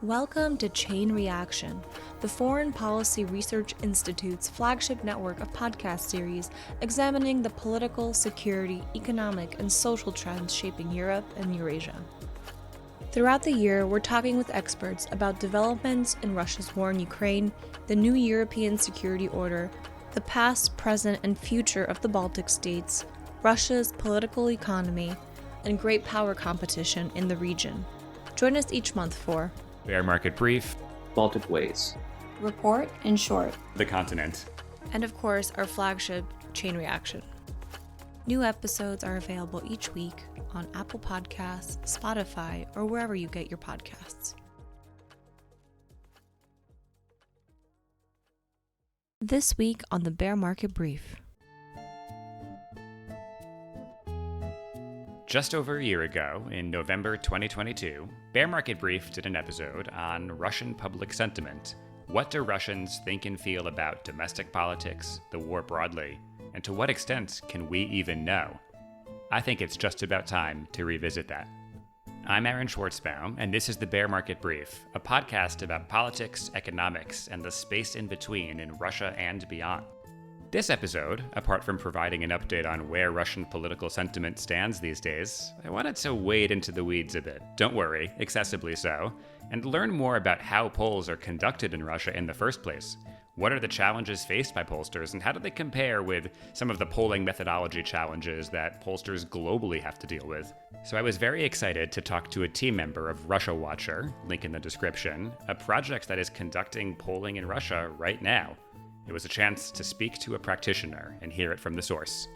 Welcome to Chain Reaction, the Foreign Policy Research Institute's flagship network of podcast series examining the political, security, economic, and social trends shaping Europe and Eurasia. Throughout the year, we're talking with experts about developments in Russia's war in Ukraine, the new European security order, the past, present, and future of the Baltic states, Russia's political economy, and great power competition in the region. Join us each month for Bear Market Brief, Baltic Ways, Report in Short, The Continent, and of course, our flagship, Chain Reaction. New episodes are available each week on Apple Podcasts, Spotify, or wherever you get your podcasts. This week on the Bear Market Brief. Just over a year ago, in November 2022, Bear Market Brief did an episode on Russian public sentiment. What do Russians think and feel about domestic politics, the war broadly, and to what extent can we even know? I think it's just about time to revisit that. I'm Aaron Schwartzbaum, and this is the Bear Market Brief, a podcast about politics, economics, and the space in between in Russia and beyond. This episode, apart from providing an update on where Russian political sentiment stands these days, I wanted to wade into the weeds a bit, don't worry, excessively so, and learn more about how polls are conducted in Russia in the first place. What are the challenges faced by pollsters, and how do they compare with some of the polling methodology challenges that pollsters globally have to deal with? So I was very excited to talk to a team member of Russia Watcher, link in the description, a project that is conducting polling in Russia right now. It was a chance to speak to a practitioner and hear it from the source.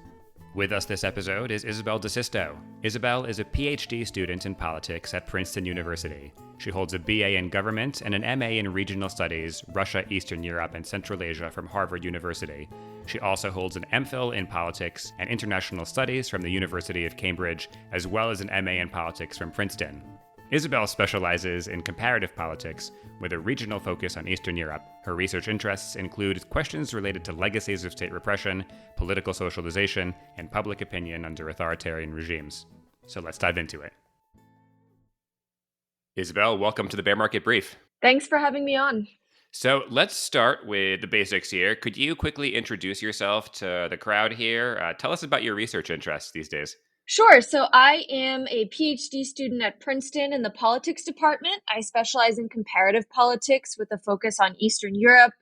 With us this episode is Isabelle DeSisto. Isabelle is a PhD student in politics at Princeton University. She holds a BA in government and an MA in regional studies, Russia, Eastern Europe, and Central Asia from Harvard University. She also holds an MPhil in politics and international studies from the University of Cambridge, as well as an MA in politics from Princeton. Isabelle specializes in comparative politics with a regional focus on Eastern Europe. Her research interests include questions related to legacies of state repression, political socialization, and public opinion under authoritarian regimes. So let's dive into it. Isabelle, welcome to the Bear Market Brief. Thanks for having me on. So let's start with the basics here. Could you quickly introduce yourself to the crowd here? Tell us about your research interests these days. Sure. So I am a PhD student at Princeton in the politics department. I specialize in comparative politics with a focus on Eastern Europe.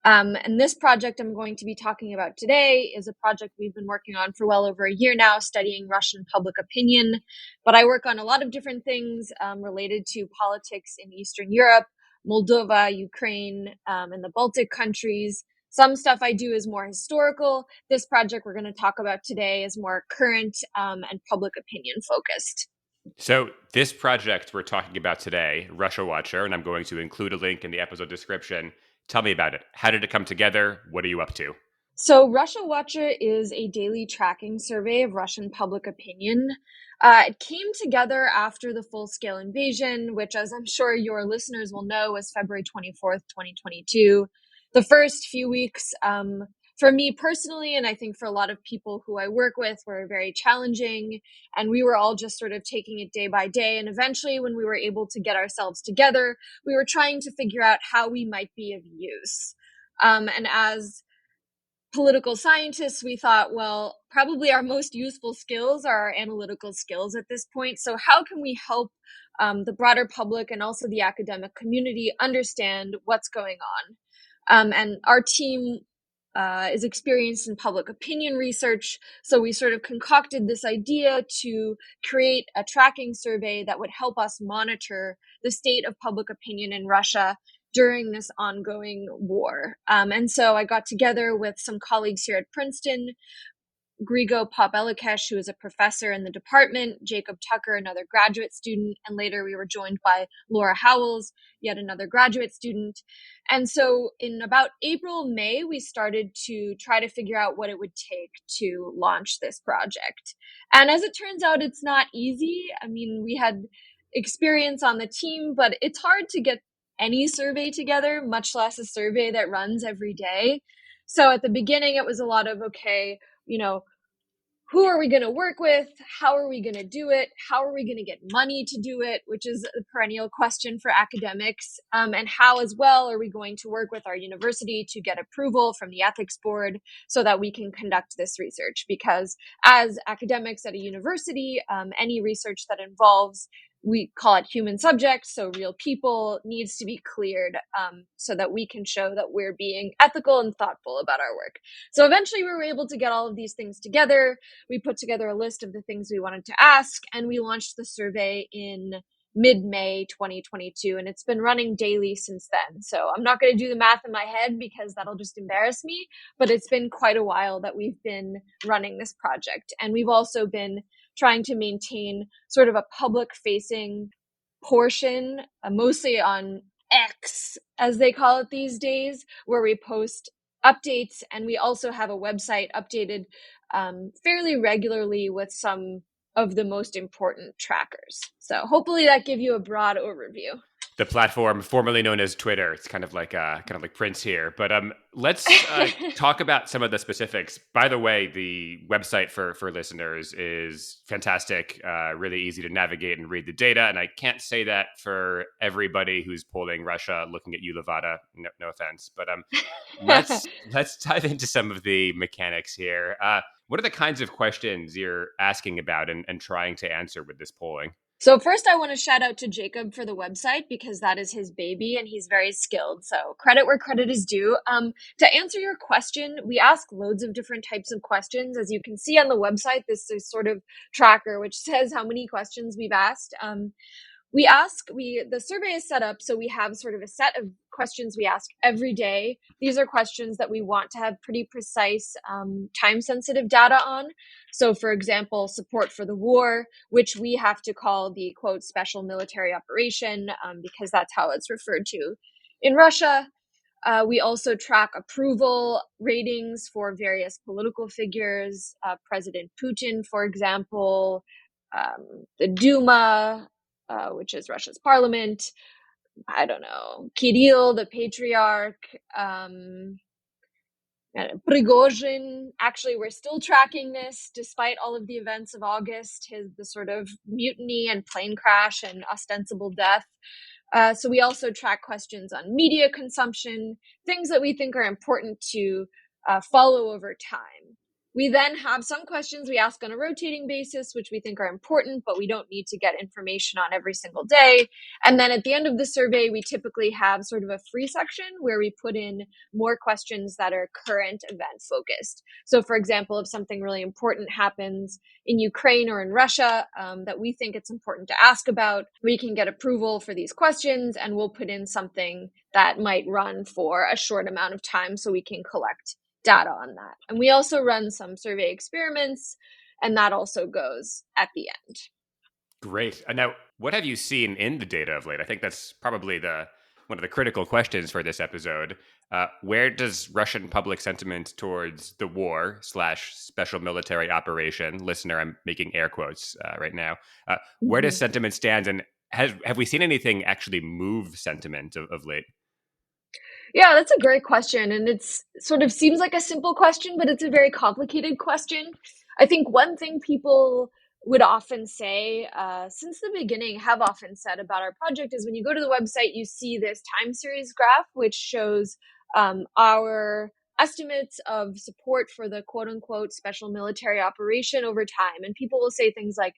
And this project I'm going to be talking about today is a project we've been working on for well over a year now, studying Russian public opinion. But I work on a lot of different things related to politics in Eastern Europe, Moldova, Ukraine, and the Baltic countries. Some stuff I do is more historical. This project we're going to talk about today is more current and public opinion focused. So this project we're talking about today, Russia Watcher, and I'm going to include a link in the episode description. Tell me about it. How did it come together? What are you up to? So Russia Watcher is a daily tracking survey of Russian public opinion. It came together after the full-scale invasion, which, as I'm sure your listeners will know, was February 24th, 2022. The first few weeks, for me personally, and I think for a lot of people who I work with, were very challenging. And we were all just sort of taking it day by day. And eventually, when we were able to get ourselves together, we were trying to figure out how we might be of use. And as political scientists, we thought, well, probably our most useful skills are our analytical skills at this point. So how can we help the broader public and also the academic community understand what's going on? And our team is experienced in public opinion research. So we sort of concocted this idea to create a tracking survey that would help us monitor the state of public opinion in Russia during this ongoing war. And so I got together with some colleagues here at Princeton, Grigo Popelikesh, who is a professor in the department, Jacob Tucker, another graduate student, and later we were joined by Laura Howells, yet another graduate student. And so in about April, May, we started to try to figure out what it would take to launch this project. And as it turns out, it's not easy. I mean, we had experience on the team, but it's hard to get any survey together, much less a survey that runs every day. So at the beginning, it was a lot of, okay, who are we going to work with? How are we going to do it? How are we going to get money to do it? Which is a perennial question for academics. And how as well are we going to work with our university to get approval from the ethics board so that we can conduct this research? Because as academics at a university, any research that involves, we call it human subjects, so real people, needs to be cleared so that we can show that we're being ethical and thoughtful about our work. So eventually we were able to get all of these things together. We put together a list of the things we wanted to ask, and we launched the survey in mid-May 2022, and it's been running daily since then. So I'm not going to do the math in my head because that'll just embarrass me, but it's been quite a while that we've been running this project. And we've also been trying to maintain sort of a public-facing portion, mostly on X, as they call it these days, where we post updates, and we also have a website updated fairly regularly with some of the most important trackers. So hopefully that gives you a broad overview. The platform formerly known as Twitter. It's kind of like Prince here. But let's talk about some of the specifics. By the way, the website for listeners is fantastic, really easy to navigate and read the data. And I can't say that for everybody who's polling Russia, looking at you, Levada. No offense, but let's dive into some of the mechanics here. What are the kinds of questions you're asking about and trying to answer with this polling? So first, I want to shout out to Jacob for the website because that is his baby and he's very skilled. So credit where credit is due. To answer your question, we ask loads of different types of questions. As you can see on the website, this is sort of tracker, which says how many questions we've asked. The survey is set up so we have sort of a set of questions we ask every day. These are questions that we want to have pretty precise, time-sensitive data on. So, for example, support for the war, which we have to call the, quote, special military operation, because that's how it's referred to in Russia. We also track approval ratings for various political figures, President Putin, for example, the Duma, which is Russia's parliament. I don't know, Kirill, the patriarch, Prigozhin. Actually, we're still tracking this despite all of the events of August, the sort of mutiny and plane crash and ostensible death. So we also track questions on media consumption, things that we think are important to follow over time. We then have some questions we ask on a rotating basis, which we think are important, but we don't need to get information on every single day. And then at the end of the survey, we typically have sort of a free section where we put in more questions that are current event focused. So for example, if something really important happens in Ukraine or in Russia that we think it's important to ask about, we can get approval for these questions and we'll put in something that might run for a short amount of time so we can collect data on that. And we also run some survey experiments, and that also goes at the end. Great. And now, what have you seen in the data of late? I think that's probably one of the critical questions for this episode. Where does Russian public sentiment towards the war / special military operation, listener, I'm making air quotes right now, where does sentiment stand? And have we seen anything actually move sentiment of late? Yeah, that's a great question. And it's sort of seems like a simple question, but it's a very complicated question. I think one thing people would often say, since the beginning, have often said about our project is when you go to the website, you see this time series graph, which shows our estimates of support for the quote unquote special military operation over time. And people will say things like,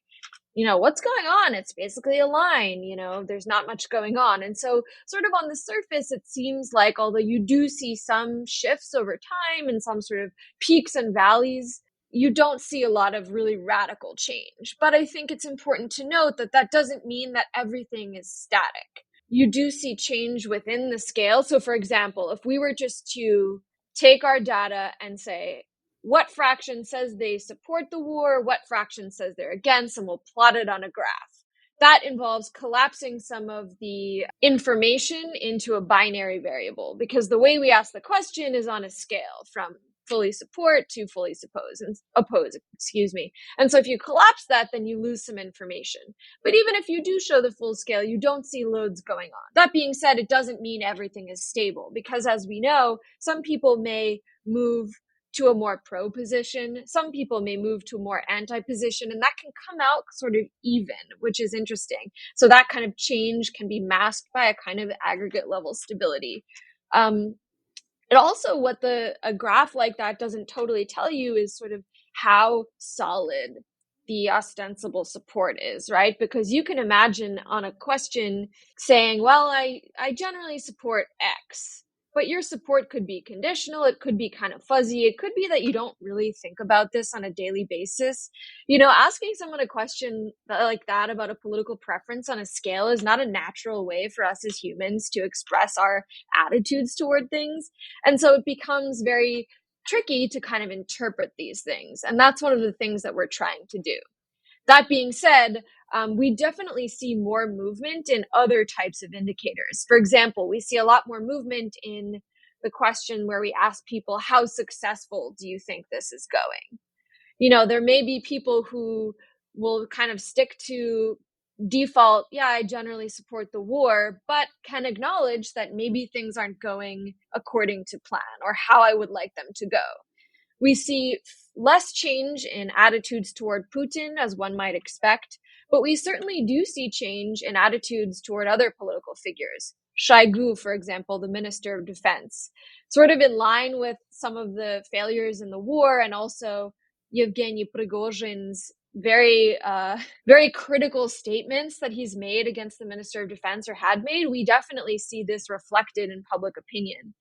what's going on? It's basically a line, there's not much going on. And so sort of on the surface, it seems like, although you do see some shifts over time and some sort of peaks and valleys, you don't see a lot of really radical change. But I think it's important to note that that doesn't mean that everything is static. You do see change within the scale. So for example, if we were just to take our data and say, what fraction says they support the war, what fraction says they're against, and we'll plot it on a graph. That involves collapsing some of the information into a binary variable, because the way we ask the question is on a scale from fully support to fully oppose, excuse me. And so if you collapse that, then you lose some information. But even if you do show the full scale, you don't see loads going on. That being said, it doesn't mean everything is stable, because as we know, some people may move to a more pro position. Some people may move to a more anti position, and that can come out sort of even, which is interesting. So that kind of change can be masked by a kind of aggregate level stability. And also what a graph like that doesn't totally tell you is sort of how solid the ostensible support is, right? Because you can imagine on a question saying, well, I generally support X, but your support could be conditional. It could be kind of fuzzy. It could be that you don't really think about this on a daily basis. Asking someone a question like that about a political preference on a scale is not a natural way for us as humans to express our attitudes toward things. And so it becomes very tricky to kind of interpret these things. And that's one of the things that we're trying to do. That being said, we definitely see more movement in other types of indicators. For example, we see a lot more movement in the question where we ask people, how successful do you think this is going? There may be people who will kind of stick to default, yeah, I generally support the war, but can acknowledge that maybe things aren't going according to plan or how I would like them to go. We see less change in attitudes toward Putin, as one might expect, but we certainly do see change in attitudes toward other political figures. Shoigu, for example, the Minister of Defense, sort of in line with some of the failures in the war, and also Yevgeny Prigozhin's very critical statements that he's made against the Minister of Defense or had made. We definitely see this reflected in public opinion.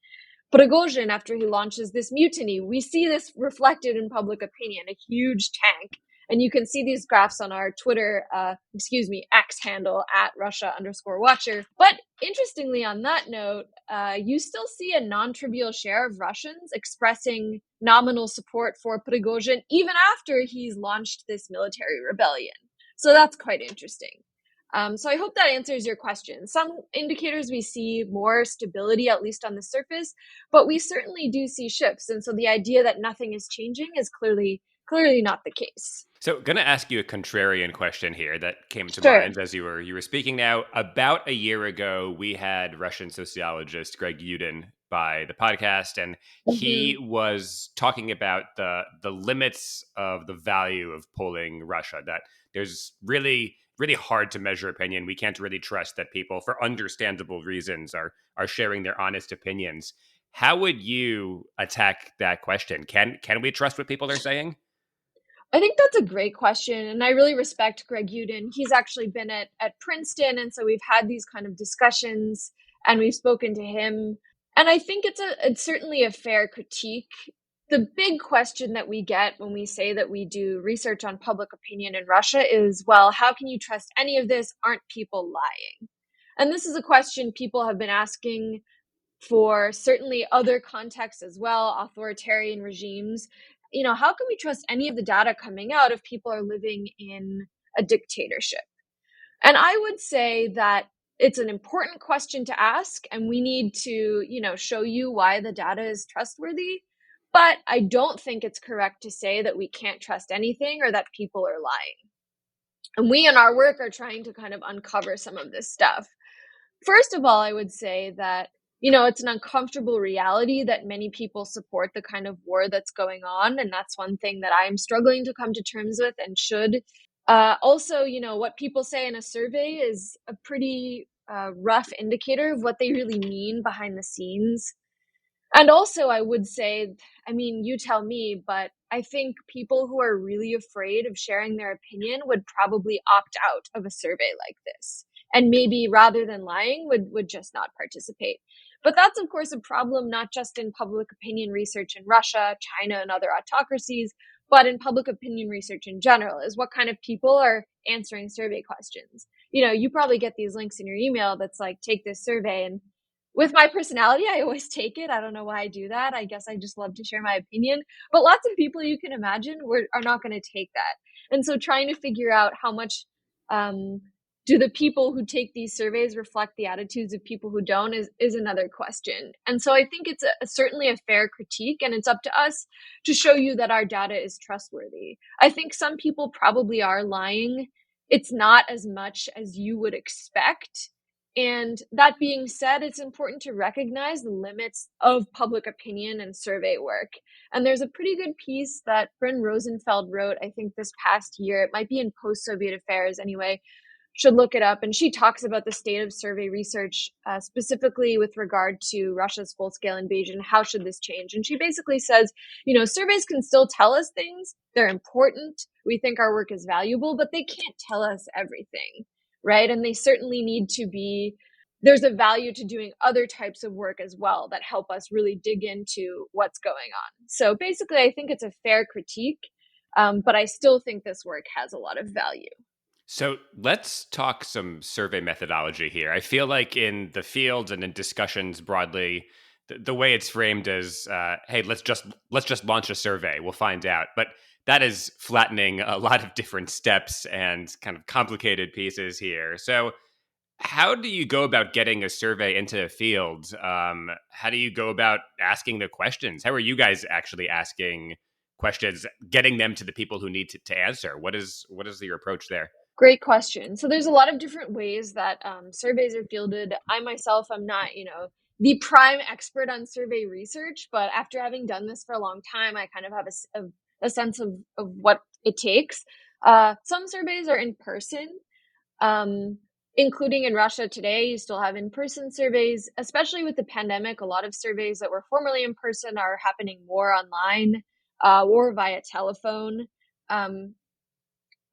Prigozhin, after he launches this mutiny, we see this reflected in public opinion, a huge tank. And you can see these graphs on our Twitter, X handle at Russia_Watcher. But interestingly, on that note, you still see a non-trivial share of Russians expressing nominal support for Prigozhin even after he's launched this military rebellion. So that's quite interesting. So I hope that answers your question. Some indicators we see more stability, at least on the surface, but we certainly do see shifts. And so the idea that nothing is changing is clearly not the case. So, going to ask you a contrarian question here that came to Sure. mind as you were speaking. Now, about a year ago, we had Russian sociologist Greg Yudin by the podcast, and he was talking about the limits of the value of polling Russia. That there's really hard to measure opinion. We can't really trust that people, for understandable reasons, are sharing their honest opinions. How would you attack that question? Can we trust what people are saying? I think that's a great question. And I really respect Greg Yudin. He's actually been at Princeton. And so we've had these kind of discussions and we've spoken to him. And I think it's certainly a fair critique. The big question that we get when we say that we do research on public opinion in Russia is, well, how can you trust any of this? Aren't people lying? And this is a question people have been asking for certainly other contexts as well, authoritarian regimes. How can we trust any of the data coming out if people are living in a dictatorship? And I would say that it's an important question to ask, and we need to, show you why the data is trustworthy. But I don't think it's correct to say that we can't trust anything or that people are lying. And we in our work are trying to kind of uncover some of this stuff. First of all, I would say that it's an uncomfortable reality that many people support the kind of war that's going on. And that's one thing that I'm struggling to come to terms with and should. Also, what people say in a survey is a pretty rough indicator of what they really mean behind the scenes. And also, I would say, you tell me, but I think people who are really afraid of sharing their opinion would probably opt out of a survey like this. And maybe rather than lying, would just not participate. But that's, of course, a problem not just in public opinion research in Russia, China, and other autocracies, but in public opinion research in general, is what kind of people are answering survey questions. You probably get these links in your email that's like, take this survey. And with my personality, I always take it. I don't know why I do that. I guess I just love to share my opinion. But lots of people you can imagine are not going to take that. And so trying to figure out how much do the people who take these surveys reflect the attitudes of people who don't is another question. And so I think it's certainly a fair critique, and it's up to us to show you that our data is trustworthy. I think some people probably are lying. It's not as much as you would expect. And that being said, it's important to recognize the limits of public opinion and survey work. And there's a pretty good piece that Bryn Rosenfeld wrote, I think this past year. It might be in Post-Soviet Affairs anyway. Should look it up. And she talks about the state of survey research, specifically with regard to Russia's full-scale invasion. How should this change? And she basically says, surveys can still tell us things. They're important. We think our work is valuable, but they can't tell us everything, right? And they certainly need to be, there's a value to doing other types of work as well that help us really dig into what's going on. So basically, I think it's a fair critique, but I still think this work has a lot of value. So let's talk some survey methodology here. I feel like in the field and in discussions broadly, the way it's framed is, "Hey, let's just launch a survey. We'll find out." But that is flattening a lot of different steps and kind of complicated pieces here. So, how do you go about getting a survey into the field? How do you go about asking the questions? How are you guys actually asking questions, getting them to the people who need to answer? What is your approach there? Great question. So there's a lot of different ways that surveys are fielded. I myself am not, the prime expert on survey research, but after having done this for a long time, I kind of have a sense of what it takes. Some surveys are in person, including in Russia today. You still have in-person surveys, especially with the pandemic. A lot of surveys that were formerly in person are happening more online or via telephone.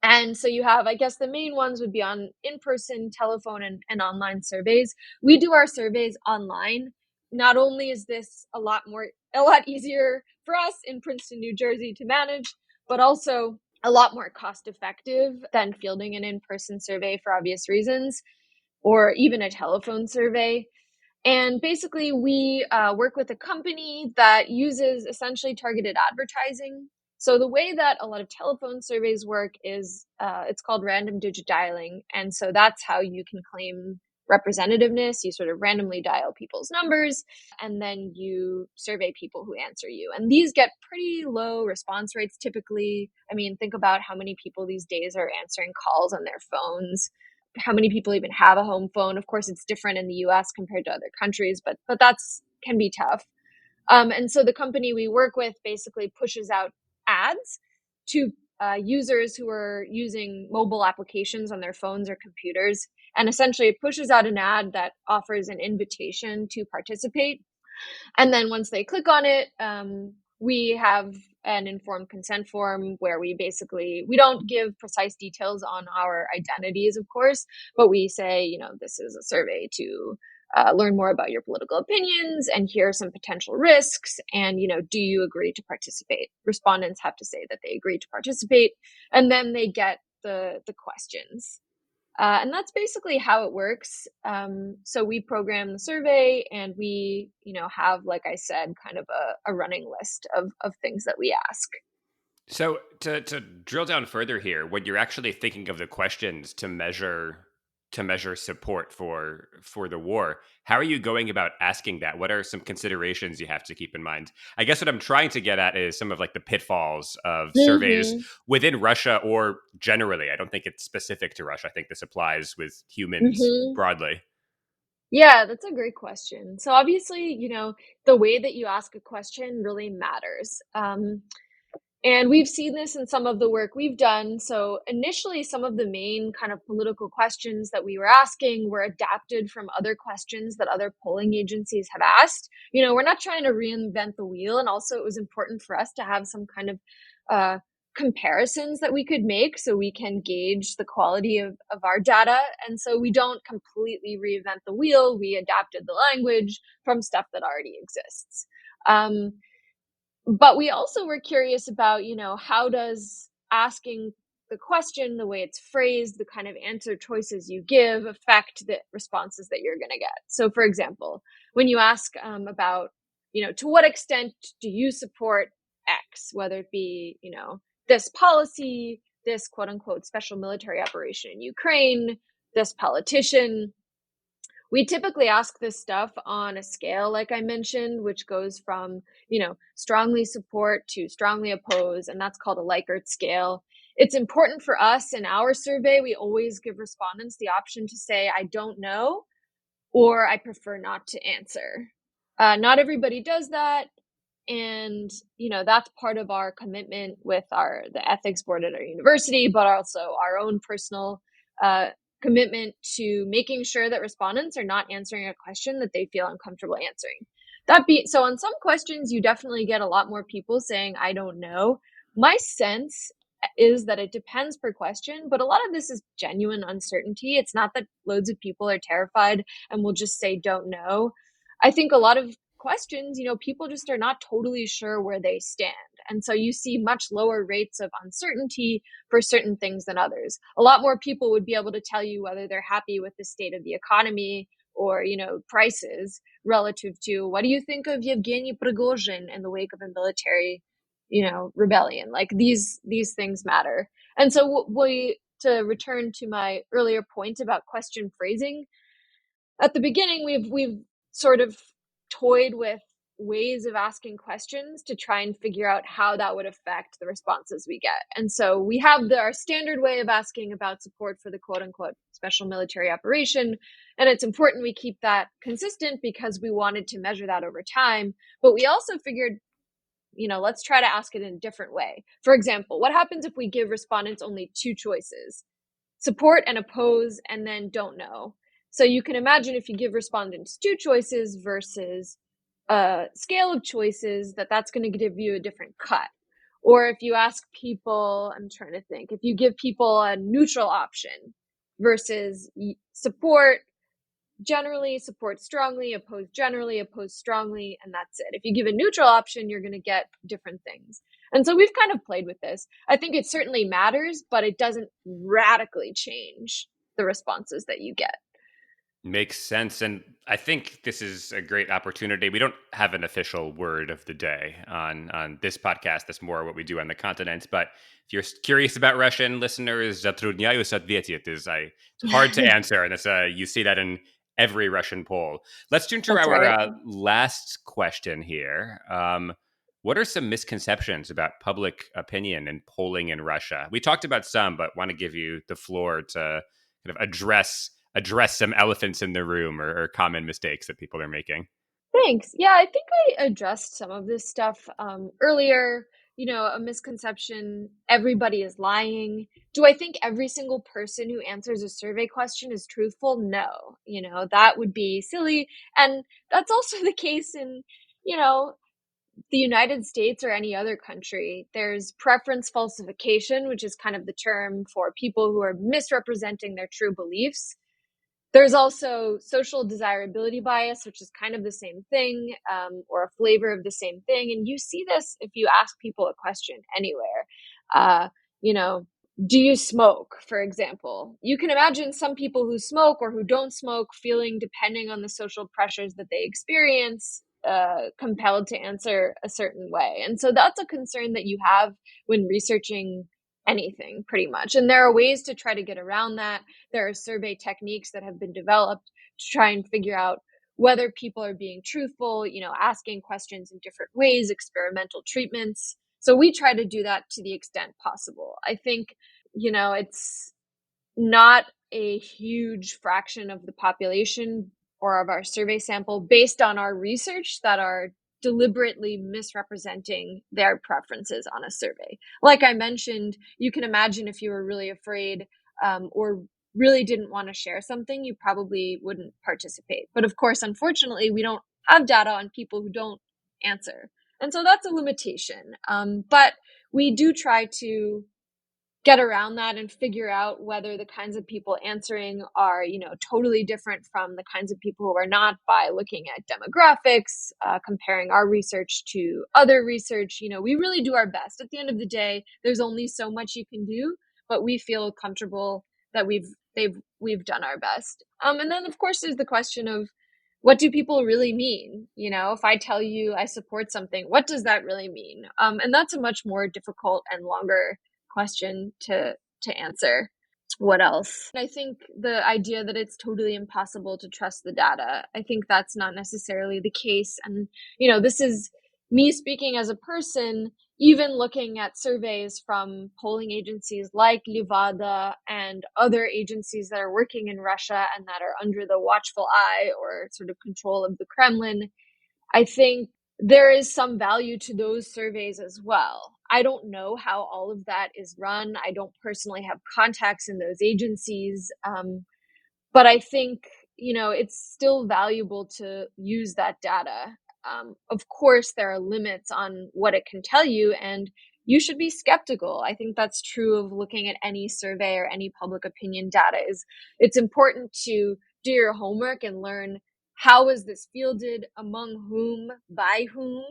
And so you have, I guess the main ones would be on in-person, telephone, and online surveys. We do our surveys online. Not only is this a lot easier for us in Princeton, New Jersey to manage, but also a lot more cost effective than fielding an in-person survey for obvious reasons, or even a telephone survey. And basically, we work with a company that uses essentially targeted advertising. So the way that a lot of telephone surveys work is it's called random digit dialing. And so that's how you can claim representativeness. You sort of randomly dial people's numbers, and then you survey people who answer you. And these get pretty low response rates typically. I mean, think about how many people these days are answering calls on their phones. How many people even have a home phone? Of course, it's different in the US compared to other countries, but that's can be tough. And so the company we work with basically pushes out ads to users who are using mobile applications on their phones or computers. And essentially it pushes out an ad that offers an invitation to participate. And then once they click on it, we have an informed consent form where we don't give precise details on our identities, of course, but we say, this is a survey to learn more about your political opinions, and here are some potential risks. And, do you agree to participate? Respondents have to say that they agree to participate, and then they get the questions. And that's basically how it works. So we program the survey, and we, have, like I said, kind of a running list of things that we ask. So to drill down further here, when you're actually thinking of the questions to measure support for the war, how are you going about asking that? What are some considerations you have to keep in mind? I guess what I'm trying to get at is some of like the pitfalls of surveys within Russia or generally. I don't think it's specific to Russia. I think this applies with humans broadly. Yeah, that's a great question. So obviously, the way that you ask a question really matters. And we've seen this in some of the work we've done. So initially, some of the main kind of political questions that we were asking were adapted from other questions that other polling agencies have asked. We're not trying to reinvent the wheel. And also, it was important for us to have some kind of comparisons that we could make so we can gauge the quality of our data. And so we don't completely reinvent the wheel. We adapted the language from stuff that already exists. But we also were curious about, how does asking the question, the way it's phrased, the kind of answer choices you give affect the responses that you're going to get. So, for example, when you ask about, to what extent do you support X, whether it be, this policy, this quote unquote special military operation in Ukraine, this politician, we typically ask this stuff on a scale, like I mentioned, which goes from, strongly support to strongly oppose, and that's called a Likert scale. It's important for us in our survey. We always give respondents the option to say, I don't know, or I prefer not to answer. Not everybody does that. And, that's part of our commitment with the ethics board at our university, but also our own personal commitment to making sure that respondents are not answering a question that they feel uncomfortable answering. So on some questions, you definitely get a lot more people saying, I don't know. My sense is that it depends per question, but a lot of this is genuine uncertainty. It's not that loads of people are terrified and will just say, don't know. I think a lot of questions, people just are not totally sure where they stand. And so you see much lower rates of uncertainty for certain things than others. A lot more people would be able to tell you whether they're happy with the state of the economy or, prices relative to what do you think of Yevgeny Prigozhin in the wake of a military, rebellion. Like these things matter. And so to return to my earlier point about question phrasing, at the beginning, we've sort of toyed with ways of asking questions to try and figure out how that would affect the responses we get. And so we have our standard way of asking about support for the quote unquote special military operation. And it's important we keep that consistent because we wanted to measure that over time. But we also figured, let's try to ask it in a different way. For example, what happens if we give respondents only two choices? Support and oppose, and then don't know. So you can imagine if you give respondents two choices versus a scale of choices, that's going to give you a different cut. Or if you ask people, I'm trying to think, if you give people a neutral option versus support generally, support strongly, oppose generally, oppose strongly, and that's it. If you give a neutral option, you're going to get different things. And so we've kind of played with this. I think it certainly matters, but it doesn't radically change the responses that you get. Makes sense. And I think this is a great opportunity. We don't have an official word of the day on this podcast. That's more what we do on the continent. But if you're curious about Russian, listeners, затрудняюсь ответить is it's hard to answer. And you see that in every Russian poll. Let's turn to That's our right. last question here. What are some misconceptions about public opinion and polling in Russia? We talked about some, but want to give you the floor to kind of address some elephants in the room or common mistakes that people are making. Thanks. Yeah, I think I addressed some of this stuff earlier. A misconception, everybody is lying. Do I think every single person who answers a survey question is truthful? No. That would be silly. And that's also the case in, the United States or any other country. There's preference falsification, which is kind of the term for people who are misrepresenting their true beliefs. There's also social desirability bias, which is kind of the same thing, or a flavor of the same thing. And you see this if you ask people a question anywhere. Do you smoke, for example? You can imagine some people who smoke or who don't smoke feeling, depending on the social pressures that they experience, compelled to answer a certain way. And so that's a concern that you have when researching anything, pretty much. And there are ways to try to get around that. There are survey techniques that have been developed to try and figure out whether people are being truthful, asking questions in different ways, experimental treatments. So we try to do that to the extent possible. I think, it's not a huge fraction of the population or of our survey sample based on our research that are deliberately misrepresenting their preferences on a survey. Like I mentioned, you can imagine if you were really afraid or really didn't want to share something, you probably wouldn't participate. But of course, unfortunately, we don't have data on people who don't answer. And so that's a limitation. But we do try to get around that and figure out whether the kinds of people answering are, totally different from the kinds of people who are not by looking at demographics, comparing our research to other research. We really do our best. At the end of the day, there's only so much you can do, but we feel comfortable that we've done our best. And then of course there's the question of what do people really mean? If I tell you I support something, what does that really mean? And that's a much more difficult and longer question to answer. What else? I think the idea that it's totally impossible to trust the data, I think that's not necessarily the case. And, this is me speaking as a person. even looking at surveys from polling agencies like Levada and other agencies that are working in Russia and that are under the watchful eye or sort of control of the Kremlin, I think there is some value to those surveys as well. I don't know how all of that is run. I don't personally have contacts in those agencies. But I think, it's still valuable to use that data. Of course, there are limits on what it can tell you, and you should be skeptical. I think that's true of looking at any survey or any public opinion data. It's important to do your homework and learn how is this fielded, among whom, by whom,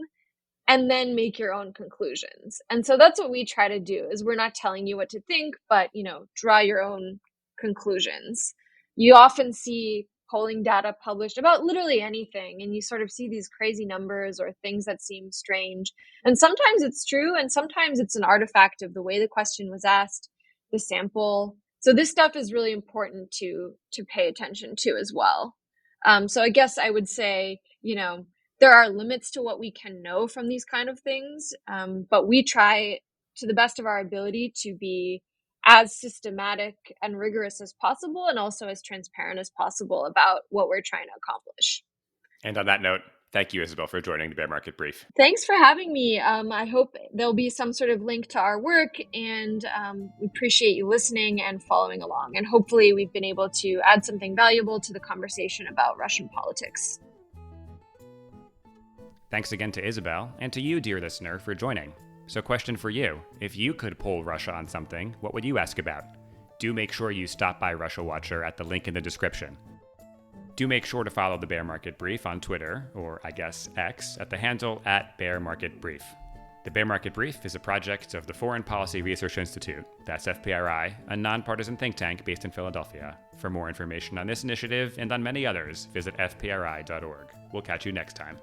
and then make your own conclusions. And so that's what we try to do, is we're not telling you what to think, but, draw your own conclusions. You often see polling data published about literally anything, and you sort of see these crazy numbers or things that seem strange. And sometimes it's true, and sometimes it's an artifact of the way the question was asked, the sample. So this stuff is really important to pay attention to as well. So I guess I would say, there are limits to what we can know from these kind of things, but we try to the best of our ability to be as systematic and rigorous as possible, and also as transparent as possible about what we're trying to accomplish. And on that note, thank you, Isabelle, for joining the Bear Market Brief. Thanks for having me. I hope there'll be some sort of link to our work, and we appreciate you listening and following along. And hopefully we've been able to add something valuable to the conversation about Russian politics. Thanks again to Isabelle, and to you, dear listener, for joining. So, question for you. If you could poll Russia on something, what would you ask about? Do make sure you stop by Russia Watcher at the link in the description. Do make sure to follow the Bear Market Brief on Twitter, or I guess X, at the handle @BearMarketBrief. The Bear Market Brief is a project of the Foreign Policy Research Institute, that's FPRI, a nonpartisan think tank based in Philadelphia. For more information on this initiative and on many others, visit fpri.org. We'll catch you next time.